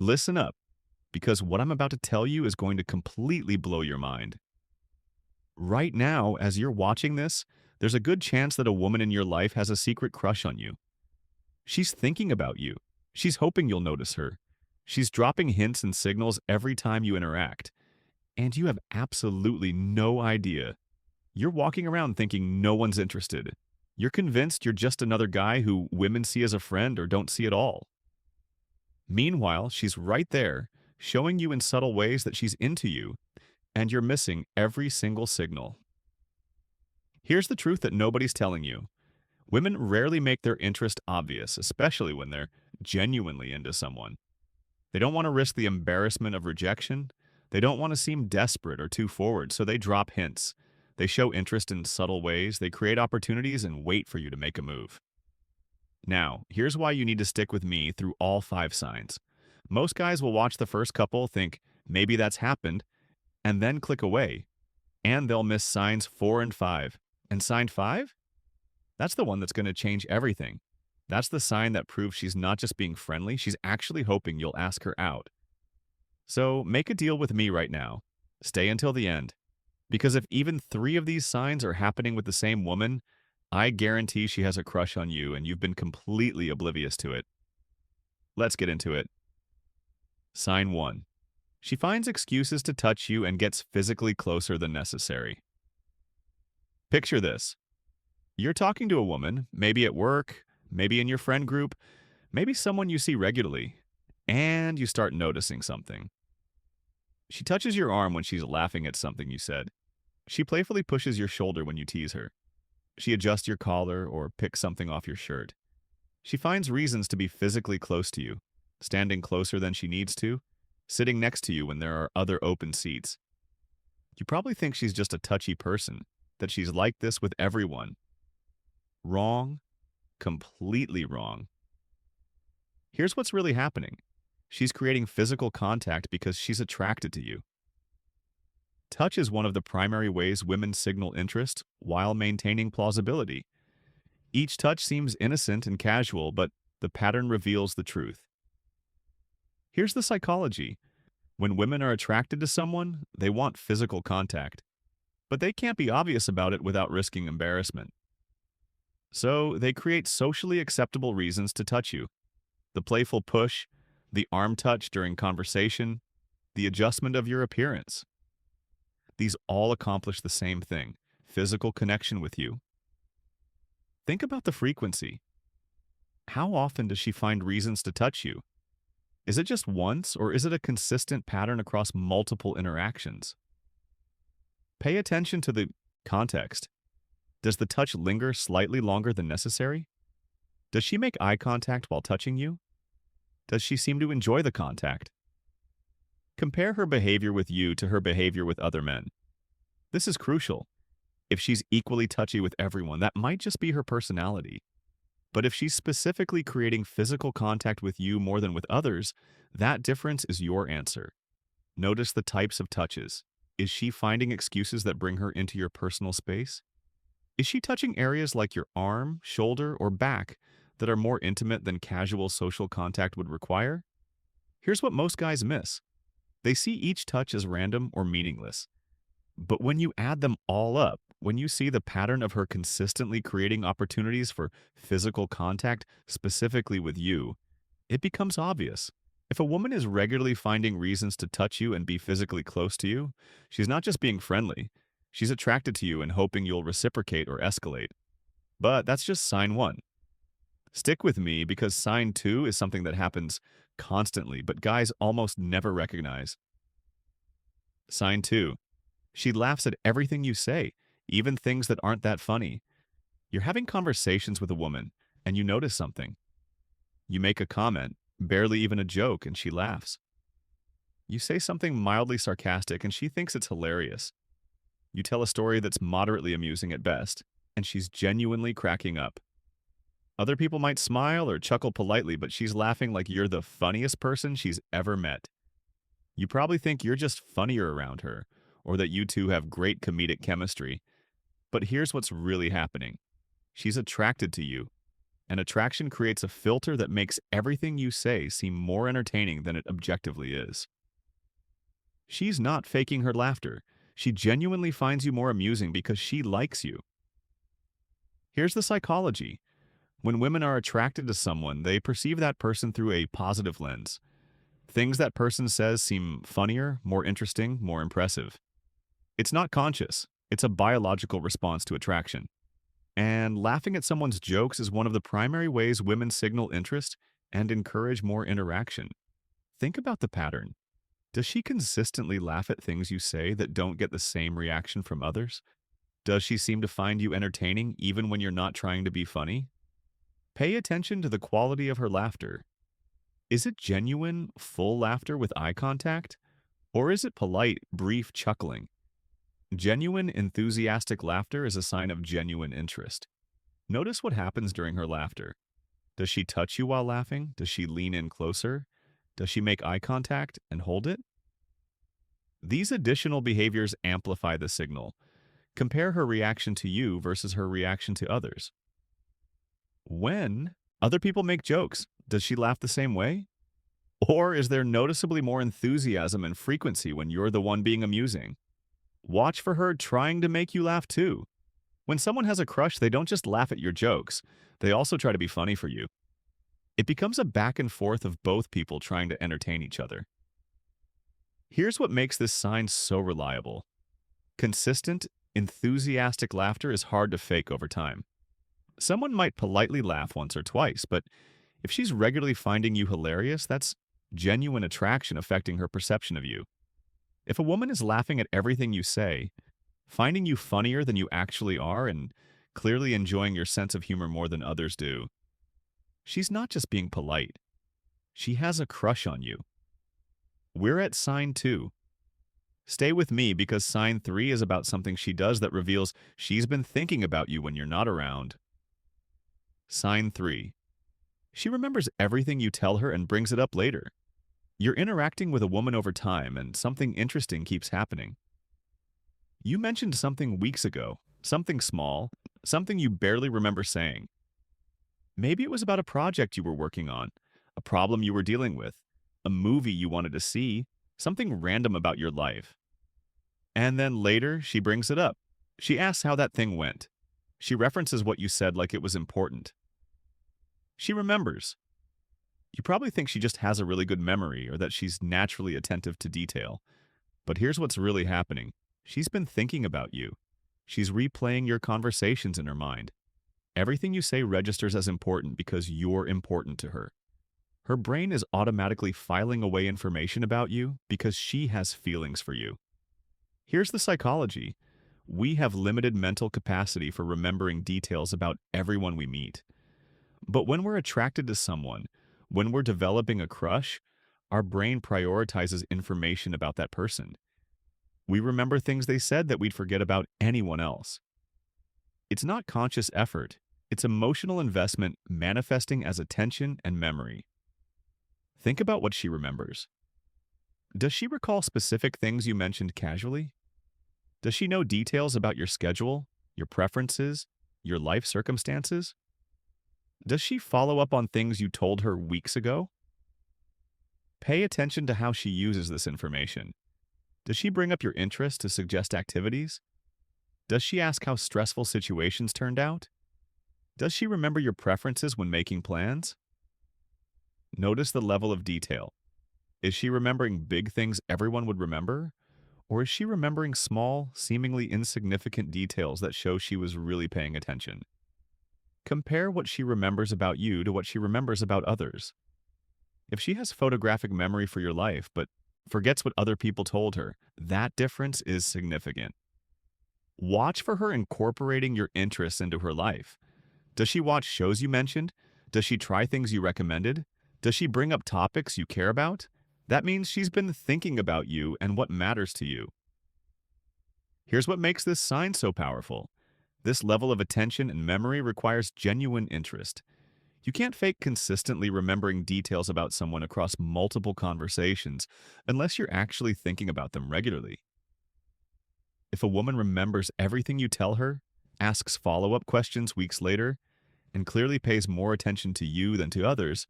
Listen up, because what I'm about to tell you is going to completely blow your mind. Right now, as you're watching this, there's a good chance that a woman in your life has a secret crush on you. She's thinking about you. She's hoping you'll notice her. She's dropping hints and signals every time you interact. And you have absolutely no idea. You're walking around thinking no one's interested. You're convinced you're just another guy who women see as a friend or don't see at all. Meanwhile, she's right there, showing you in subtle ways that she's into you, and you're missing every single signal. Here's the truth that nobody's telling you. Women rarely make their interest obvious, especially when they're genuinely into someone. They don't want to risk the embarrassment of rejection. They don't want to seem desperate or too forward, so they drop hints. They show interest in subtle ways, they create opportunities and wait for you to make a move. Now, here's why you need to stick with me through all five signs. Most guys will watch the first couple, think, maybe that's happened, and then click away. And they'll miss signs 4 and 5. And sign 5? That's the one that's going to change everything. That's the sign that proves she's not just being friendly, she's actually hoping you'll ask her out. So make a deal with me right now. Stay until the end. Because if even 3 of these signs are happening with the same woman, I guarantee she has a crush on you and you've been completely oblivious to it. Let's get into it. Sign 1. She finds excuses to touch you and gets physically closer than necessary. Picture this. You're talking to a woman, maybe at work, maybe in your friend group, maybe someone you see regularly, and you start noticing something. She touches your arm when she's laughing at something you said. She playfully pushes your shoulder when you tease her. She adjusts your collar or picks something off your shirt. She finds reasons to be physically close to you, standing closer than she needs to, sitting next to you when there are other open seats. You probably think she's just a touchy person, that she's like this with everyone. Wrong. Completely wrong. Here's what's really happening. She's creating physical contact because she's attracted to you. Touch is one of the primary ways women signal interest while maintaining plausibility. Each touch seems innocent and casual, but the pattern reveals the truth. Here's the psychology. When women are attracted to someone, they want physical contact, but they can't be obvious about it without risking embarrassment. So they create socially acceptable reasons to touch you. The playful push, the arm touch during conversation, the adjustment of your appearance. These all accomplish the same thing, physical connection with you. Think about the frequency. How often does she find reasons to touch you? Is it just once, or is it a consistent pattern across multiple interactions? Pay attention to the context. Does the touch linger slightly longer than necessary? Does she make eye contact while touching you? Does she seem to enjoy the contact? Compare her behavior with you to her behavior with other men. This is crucial. If she's equally touchy with everyone, that might just be her personality. But if she's specifically creating physical contact with you more than with others, that difference is your answer. Notice the types of touches. Is she finding excuses that bring her into your personal space? Is she touching areas like your arm, shoulder, or back that are more intimate than casual social contact would require? Here's what most guys miss. They see each touch as random or meaningless. But when you add them all up, when you see the pattern of her consistently creating opportunities for physical contact specifically with you, it becomes obvious. If a woman is regularly finding reasons to touch you and be physically close to you, she's not just being friendly, she's attracted to you and hoping you'll reciprocate or escalate. But that's just sign 1. Stick with me because sign 2 is something that happens constantly, but guys almost never recognize. Sign 2. She laughs at everything you say, even things that aren't that funny. You're having conversations with a woman, and you notice something. You make a comment, barely even a joke, and she laughs. You say something mildly sarcastic, and she thinks it's hilarious. You tell a story that's moderately amusing at best, and she's genuinely cracking up. Other people might smile or chuckle politely, but she's laughing like you're the funniest person she's ever met. You probably think you're just funnier around her, or that you two have great comedic chemistry. But here's what's really happening. She's attracted to you, and attraction creates a filter that makes everything you say seem more entertaining than it objectively is. She's not faking her laughter. She genuinely finds you more amusing because she likes you. Here's the psychology. When women are attracted to someone, they perceive that person through a positive lens. Things that person says seem funnier, more interesting, more impressive. It's not conscious. It's a biological response to attraction. And laughing at someone's jokes is one of the primary ways women signal interest and encourage more interaction. Think about the pattern. Does she consistently laugh at things you say that don't get the same reaction from others? Does she seem to find you entertaining even when you're not trying to be funny? Pay attention to the quality of her laughter. Is it genuine, full laughter with eye contact? Or is it polite, brief chuckling? Genuine, enthusiastic laughter is a sign of genuine interest. Notice what happens during her laughter. Does she touch you while laughing? Does she lean in closer? Does she make eye contact and hold it? These additional behaviors amplify the signal. Compare her reaction to you versus her reaction to others. When other people make jokes, does she laugh the same way? Or is there noticeably more enthusiasm and frequency when you're the one being amusing? Watch for her trying to make you laugh too. When someone has a crush, they don't just laugh at your jokes, they also try to be funny for you. It becomes a back and forth of both people trying to entertain each other. Here's what makes this sign so reliable. Consistent, enthusiastic laughter is hard to fake over time. Someone might politely laugh once or twice, but if she's regularly finding you hilarious, that's genuine attraction affecting her perception of you. If a woman is laughing at everything you say, finding you funnier than you actually are, and clearly enjoying your sense of humor more than others do, she's not just being polite. She has a crush on you. We're at sign 2. Stay with me because sign 3 is about something she does that reveals she's been thinking about you when you're not around. Sign 3. She remembers everything you tell her and brings it up later. You're interacting with a woman over time and something interesting keeps happening. You mentioned something weeks ago, something small, something you barely remember saying. Maybe it was about a project you were working on, a problem you were dealing with, a movie you wanted to see, something random about your life. And then later, she brings it up. She asks how that thing went. She references what you said like it was important. She remembers. You probably think she just has a really good memory or that she's naturally attentive to detail. But here's what's really happening. She's been thinking about you. She's replaying your conversations in her mind. Everything you say registers as important because you're important to her. Her brain is automatically filing away information about you because she has feelings for you. Here's the psychology. We have limited mental capacity for remembering details about everyone we meet. But when we're attracted to someone, when we're developing a crush, our brain prioritizes information about that person. We remember things they said that we'd forget about anyone else. It's not conscious effort. It's emotional investment manifesting as attention and memory. Think about what she remembers. Does she recall specific things you mentioned casually? Does she know details about your schedule, your preferences, your life circumstances? Does she follow up on things you told her weeks ago? Pay attention to how she uses this information. Does she bring up your interest to suggest activities? Does she ask how stressful situations turned out? Does she remember your preferences when making plans? Notice the level of detail. Is she remembering big things everyone would remember? Or is she remembering small, seemingly insignificant details that show she was really paying attention? Compare what she remembers about you to what she remembers about others. If she has photographic memory for your life, but forgets what other people told her, that difference is significant. Watch for her incorporating your interests into her life. Does she watch shows you mentioned? Does she try things you recommended? Does she bring up topics you care about? That means she's been thinking about you and what matters to you. Here's what makes this sign so powerful. This level of attention and memory requires genuine interest. You can't fake consistently remembering details about someone across multiple conversations unless you're actually thinking about them regularly. If a woman remembers everything you tell her, asks follow-up questions weeks later, and clearly pays more attention to you than to others,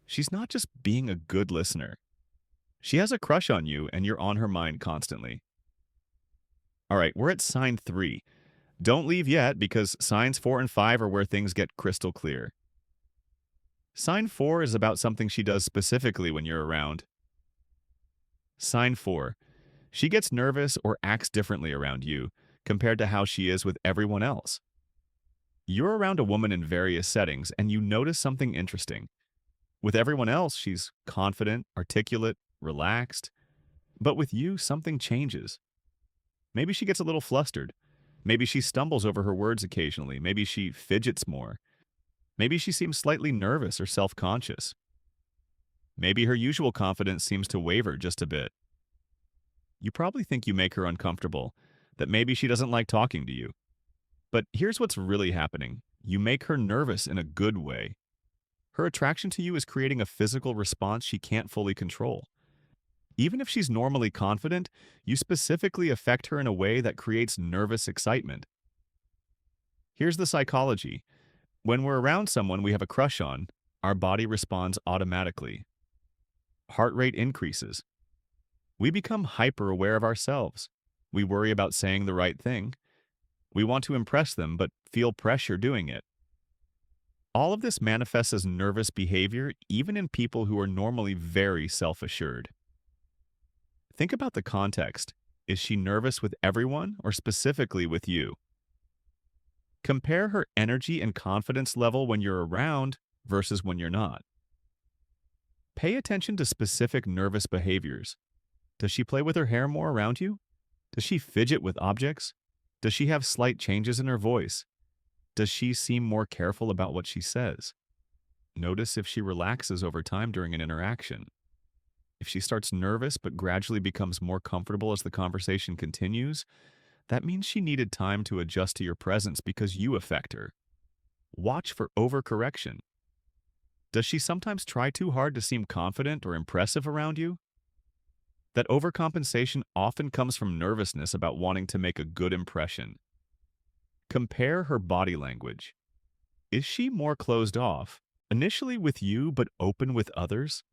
she's not just being a good listener. She has a crush on you and you're on her mind constantly. All right, we're at sign 3. Don't leave yet because signs 4 and 5 are where things get crystal clear. Sign 4 is about something she does specifically when you're around. Sign 4. She gets nervous or acts differently around you compared to how she is with everyone else. You're around a woman in various settings and you notice something interesting. With everyone else, she's confident, articulate, relaxed. But with you, something changes. Maybe she gets a little flustered. Maybe she stumbles over her words occasionally. Maybe she fidgets more. Maybe she seems slightly nervous or self-conscious. Maybe her usual confidence seems to waver just a bit. You probably think you make her uncomfortable, that maybe she doesn't like talking to you. But here's what's really happening. You make her nervous in a good way. Her attraction to you is creating a physical response she can't fully control. Even if she's normally confident, you specifically affect her in a way that creates nervous excitement. Here's the psychology. When we're around someone we have a crush on, our body responds automatically. Heart rate increases. We become hyper-aware of ourselves. We worry about saying the right thing. We want to impress them, but feel pressure doing it. All of this manifests as nervous behavior, even in people who are normally very self-assured. Think about the context. Is she nervous with everyone or specifically with you? Compare her energy and confidence level when you're around versus when you're not. Pay attention to specific nervous behaviors. Does she play with her hair more around you? Does she fidget with objects? Does she have slight changes in her voice? Does she seem more careful about what she says? Notice if she relaxes over time during an interaction. If she starts nervous but gradually becomes more comfortable as the conversation continues, that means she needed time to adjust to your presence because you affect her. Watch for overcorrection. Does she sometimes try too hard to seem confident or impressive around you? That overcompensation often comes from nervousness about wanting to make a good impression. Compare her body language. Is she more closed off, initially with you but open with others?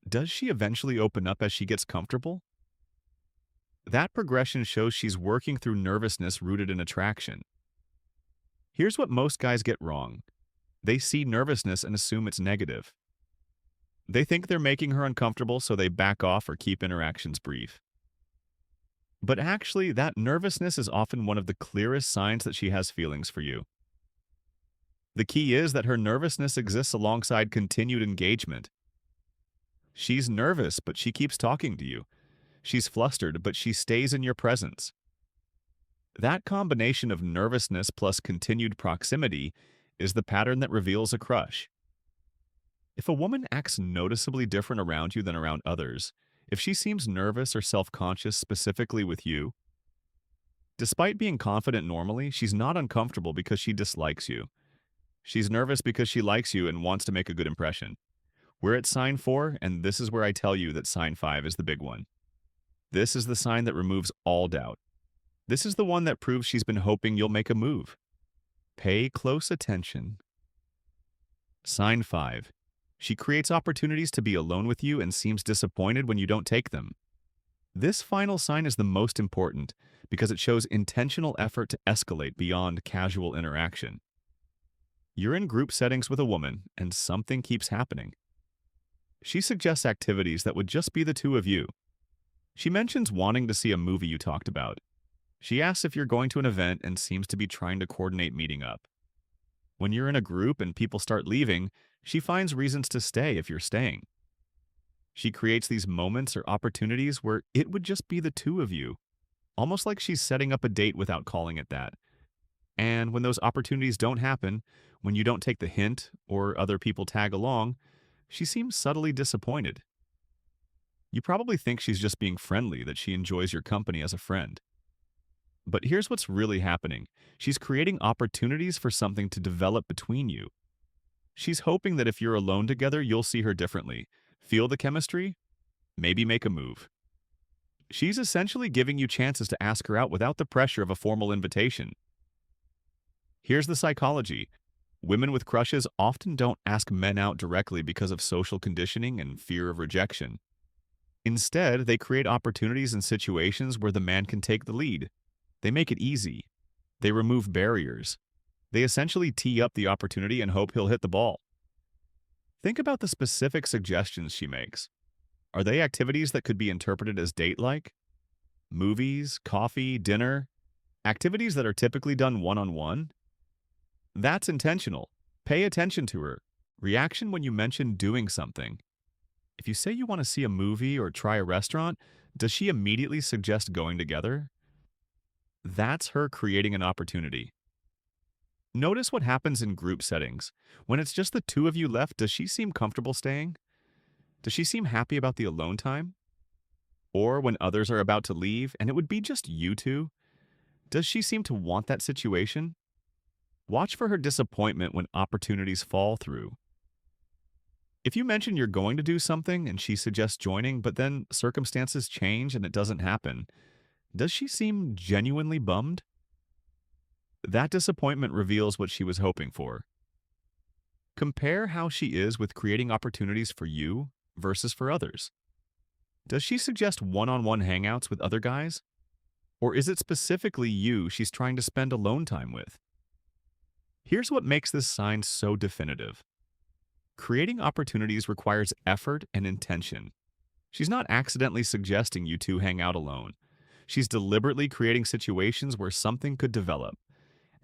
Does she eventually open up as she gets comfortable? That progression shows she's working through nervousness rooted in attraction. Here's what most guys get wrong. They see nervousness and assume it's negative. They think they're making her uncomfortable, so they back off or keep interactions brief. But actually, that nervousness is often one of the clearest signs that she has feelings for you. The key is that her nervousness exists alongside continued engagement. She's nervous, but she keeps talking to you. She's flustered, but she stays in your presence. That combination of nervousness plus continued proximity is the pattern that reveals a crush. If a woman acts noticeably different around you than around others, if she seems nervous or self-conscious specifically with you, despite being confident normally, she's not uncomfortable because she dislikes you. She's nervous because she likes you and wants to make a good impression. We're at sign 4, and this is where I tell you that sign 5 is the big one. This is the sign that removes all doubt. This is the one that proves she's been hoping you'll make a move. Pay close attention. Sign 5. She creates opportunities to be alone with you and seems disappointed when you don't take them. This final sign is the most important because it shows intentional effort to escalate beyond casual interaction. You're in group settings with a woman, and something keeps happening. She suggests activities that would just be the two of you. She mentions wanting to see a movie you talked about. She asks if you're going to an event and seems to be trying to coordinate meeting up. When you're in a group and people start leaving, she finds reasons to stay if you're staying. She creates these moments or opportunities where it would just be the two of you, almost like she's setting up a date without calling it that. And when those opportunities don't happen, when you don't take the hint or other people tag along, she seems subtly disappointed. You probably think she's just being friendly, that she enjoys your company as a friend. But here's what's really happening. She's creating opportunities for something to develop between you. She's hoping that if you're alone together, you'll see her differently, feel the chemistry, maybe make a move. She's essentially giving you chances to ask her out without the pressure of a formal invitation. Here's the psychology. Women with crushes often don't ask men out directly because of social conditioning and fear of rejection. Instead, they create opportunities and situations where the man can take the lead. They make it easy. They remove barriers. They essentially tee up the opportunity and hope he'll hit the ball. Think about the specific suggestions she makes. Are they activities that could be interpreted as date-like? Movies, coffee, dinner? Activities that are typically done one-on-one? That's intentional. Pay attention to her. Reaction when you mention doing something. If you say you want to see a movie or try a restaurant, does she immediately suggest going together? That's her creating an opportunity. Notice what happens in group settings. When it's just the two of you left, does she seem comfortable staying? Does she seem happy about the alone time? Or when others are about to leave and it would be just you two, does she seem to want that situation? Watch for her disappointment when opportunities fall through. If you mention you're going to do something and she suggests joining, but then circumstances change and it doesn't happen, does she seem genuinely bummed? That disappointment reveals what she was hoping for. Compare how she is with creating opportunities for you versus for others. Does she suggest one-on-one hangouts with other guys? Or is it specifically you she's trying to spend alone time with? Here's what makes this sign so definitive. Creating opportunities requires effort and intention. She's not accidentally suggesting you two hang out alone. She's deliberately creating situations where something could develop.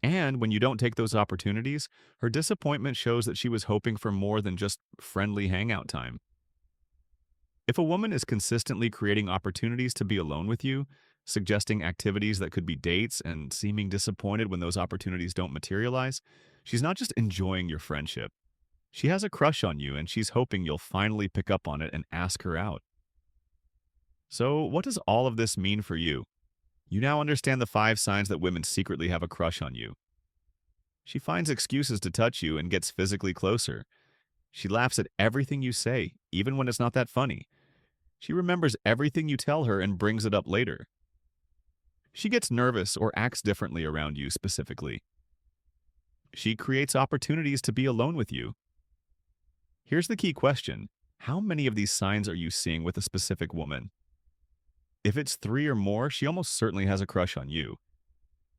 And when you don't take those opportunities, her disappointment shows that she was hoping for more than just friendly hangout time. If a woman is consistently creating opportunities to be alone with you, suggesting activities that could be dates, and seeming disappointed when those opportunities don't materialize, she's not just enjoying your friendship. She has a crush on you and she's hoping you'll finally pick up on it and ask her out. So, what does all of this mean for you? You now understand the 5 signs that women secretly have a crush on you. She finds excuses to touch you and gets physically closer. She laughs at everything you say, even when it's not that funny. She remembers everything you tell her and brings it up later. She gets nervous or acts differently around you specifically. She creates opportunities to be alone with you. Here's the key question. How many of these signs are you seeing with a specific woman? If it's 3 or more, she almost certainly has a crush on you.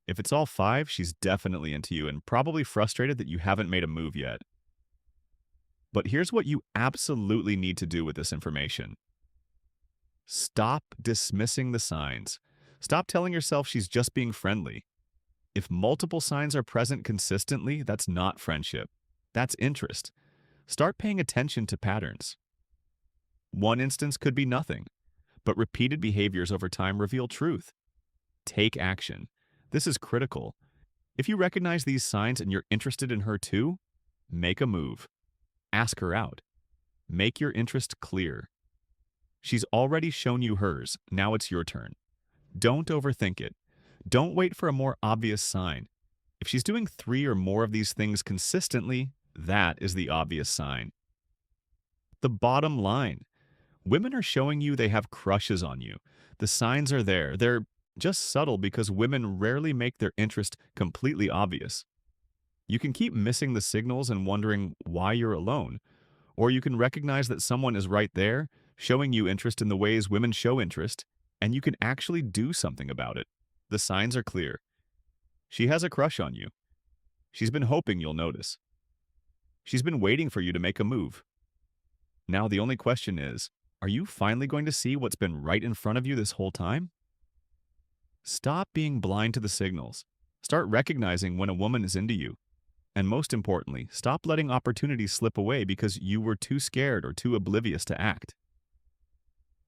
If it's all 5, she's definitely into you and probably frustrated that you haven't made a move yet. But here's what you absolutely need to do with this information. Stop dismissing the signs. Stop telling yourself she's just being friendly. If multiple signs are present consistently, that's not friendship. That's interest. Start paying attention to patterns. One instance could be nothing, but repeated behaviors over time reveal truth. Take action. This is critical. If you recognize these signs and you're interested in her too, make a move. Ask her out. Make your interest clear. She's already shown you hers. Now it's your turn. Don't overthink it. Don't wait for a more obvious sign. If she's doing 3 or more of these things consistently, that is the obvious sign. The bottom line. Women are showing you they have crushes on you. The signs are there. They're just subtle because women rarely make their interest completely obvious. You can keep missing the signals and wondering why you're alone. Or you can recognize that someone is right there, showing you interest in the ways women show interest, and you can actually do something about it. The signs are clear. She has a crush on you. She's been hoping you'll notice. She's been waiting for you to make a move. Now the only question is, are you finally going to see what's been right in front of you this whole time? Stop being blind to the signals. Start recognizing when a woman is into you. And most importantly, stop letting opportunities slip away because you were too scared or too oblivious to act.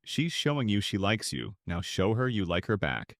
She's showing you she likes you. Now show her you like her back.